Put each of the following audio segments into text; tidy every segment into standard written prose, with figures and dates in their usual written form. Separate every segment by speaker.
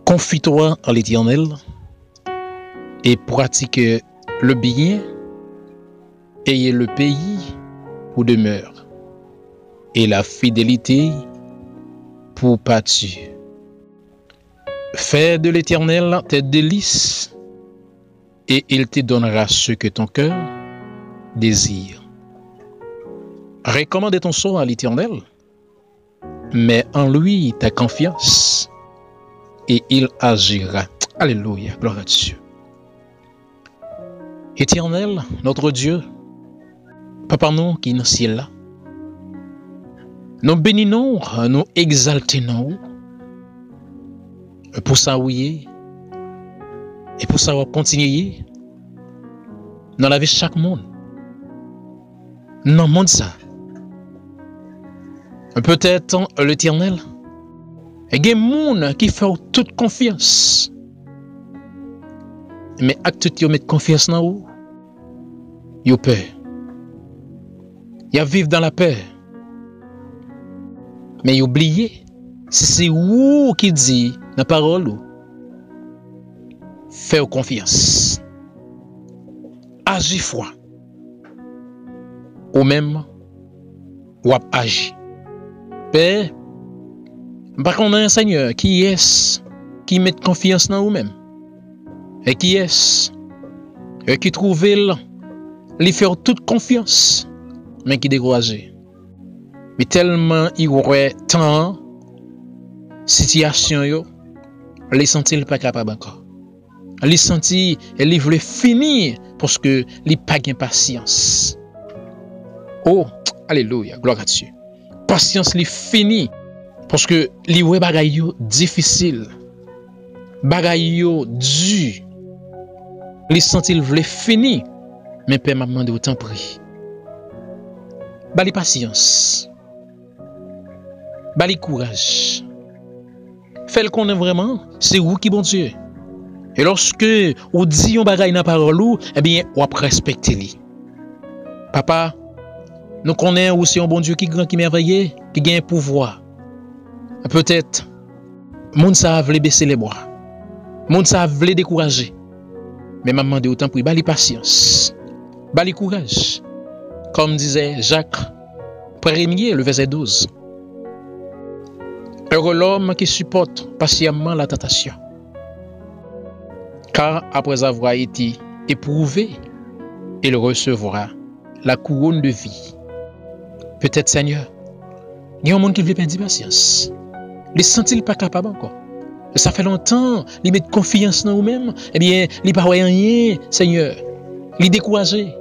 Speaker 1: Confie-toi en l'Éternel et pratique le bien, ayez le pays pour demeure et la fidélité pour pâture. Fais de l'Éternel tes délices et il te donnera ce que ton cœur désire. Recommande ton sort à l'Éternel, mets en lui ta confiance et il agira. Alléluia, gloire à Dieu. Éternel, notre Dieu, Papa nous qui est dans le ciel là, nous bénissons, nous exaltons pour ça oui et pour ça continuer dans la vie de chaque monde. Dans le monde ça. Peut-être l'Éternel. Il y a des gens qui font toute confiance. Mais acte tu mettre confiance dans vous. Ils ont peur. Ils vivent dans la peur. Mais ils oublient. C'est vous qui dit dans la parole. Fais confiance. Agis foi. Ou même, ou agis. Père, par contre, un Seigneur qui est qui met confiance dans vous-même. Et qui est qui trouve lui faire toute confiance, mais qui découragé. Mais tellement il aurait tant situation yo, les sentir pas capable encore. Les sentir et il voulait finir parce que il pas gain patience. Oh, alléluia, gloire à Dieu. Patience li fini parce que li wè bagay yo difficile. Bagay yo dur. Li senti il vle fini mais père m'a demandé autant prie. Bali patience. Bali courage. Fais le connaît vraiment, c'est vous qui bon Dieu. Et lorsque ou dit yon bagay nan parole ou, eh bien ou ap respecter li. Papa, nous connaissons aussi un bon Dieu qui grand, qui merveilleux, qui gagne pouvoir. Peut-être, moun sa vle baisser les bras. Moun sa vle décourager. Mais maman de autant pour bali patience. Bali courage. Comme disait Jacques 1er, le verset 12. Heureux l'homme qui supporte patiemment la tentation. Car après avoir été éprouvé, il recevra la couronne de vie. Peut-être, Seigneur, il y a un monde qui veut perdre patience. Il ne se sent pas capable encore. Et ça fait longtemps, il met confiance dans vous-même. Eh bien, il ne parle rien, Seigneur. Il est découragé.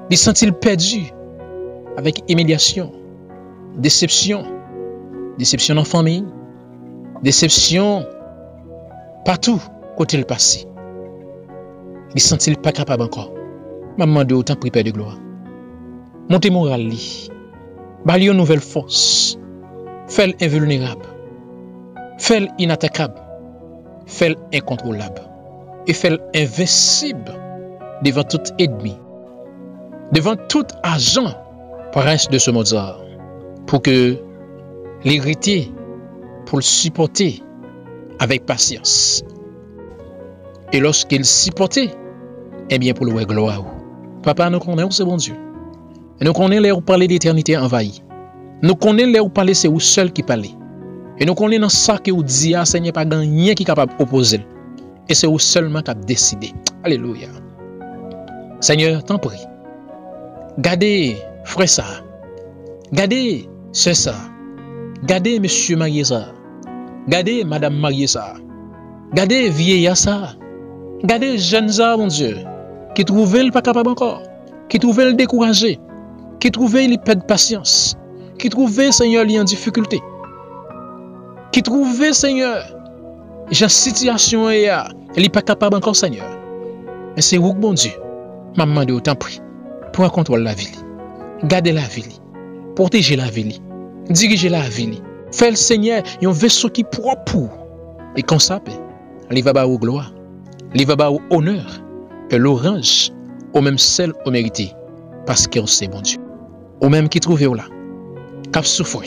Speaker 1: Il se sent perdu. Avec humiliation, déception. Déception en famille. Déception partout, côté le passé. Il ne se sent pas capable encore. Maman de autant prie, Père de gloire. Montez moral li. Bali une nouvelle force. Fais invulnérable. Fais inattaquable. Fais incontrôlable. Et fais invincible devant tout ennemi. Devant tout agent prince de ce monde. Pour que l'héritier, pour le supporter avec patience. Et lorsqu'il supportait, eh bien pour le gloire. Papa, nous connaissons ce bon Dieu. Et nous connaissons là où parler d'éternité envahie. Nous connaissons là où parler c'est vous seul qui parle. Et nous connaissons ça que vous dites, Seigneur, pas rien qui est capable d'opposer. Et c'est vous seulement qui a décidé. Alléluia. Seigneur, t'en prie. Gardez frère ça. Gardez c'est ça. Gardez monsieur marié ça. Gardez madame marié ça. Gardez vieillard ça. Gardez jeunes ça, mon Dieu. Qui trouvent le pas capable encore. Qui trouvent le découragé. Qui trouvent le perdre patience. Qui trouvent Seigneur li en difficulté. Qui trouvent Seigneur la situation est il n'est pas capable encore Seigneur. Mais c'est vous bon Dieu. Maman de autant prie pour contrôler la vie. Garder la vie. Protéger la vie. Diriger la vie. Faire le Seigneur un vaisseau qui propre. Et comme ça il va au gloire. Il va au honneur. Et l'orange au même celle au mérité. Parce qu'on sait bon Dieu. Ou même qui trouve là. Qui souffre.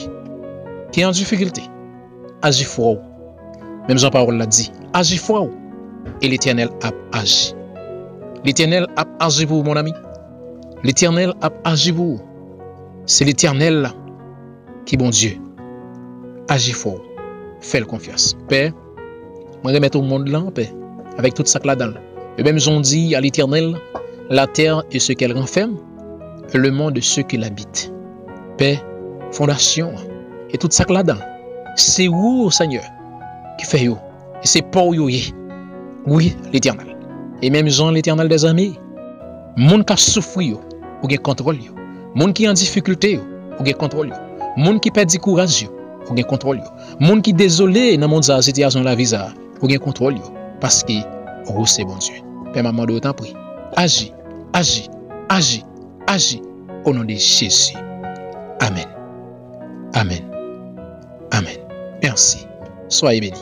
Speaker 1: Qui est en difficulté. Agis fort. Même Jean Parole l'a dit, agis foi et l'Éternel a agi. L'Éternel a agi pour vous, mon ami. L'Éternel a agi pour vous. C'est l'Éternel qui, bon Dieu, agit fort. Fais-le confiance. Père, moi remettre au monde là en paix, avec tout ça là-dedans. Et même j'en dis à l'Éternel, la terre et ce qu'elle renferme, et le monde et ceux qui l'habitent. Paix, fondation, et tout ça là-dedans. C'est vous, Seigneur, qui fait yo. Et c'est pour yo. Oui, l'Éternel. Et même Jean, l'Éternel des armées. Moun qui souffre yo, ou gen contrôle yo. Moun qui en difficulté yo, ou gen contrôle yo. Moun qui perd du courage yo, ou gen contrôle yo. Moun qui désolé dans monde situation la vie ça, ou gen contrôle yo. Parce que oh c'est bon Dieu. Père maman de autant prie. Agis, agis, agis, agis au nom de Jésus. Amen. Amen. Amen. Merci. Soyez bénis.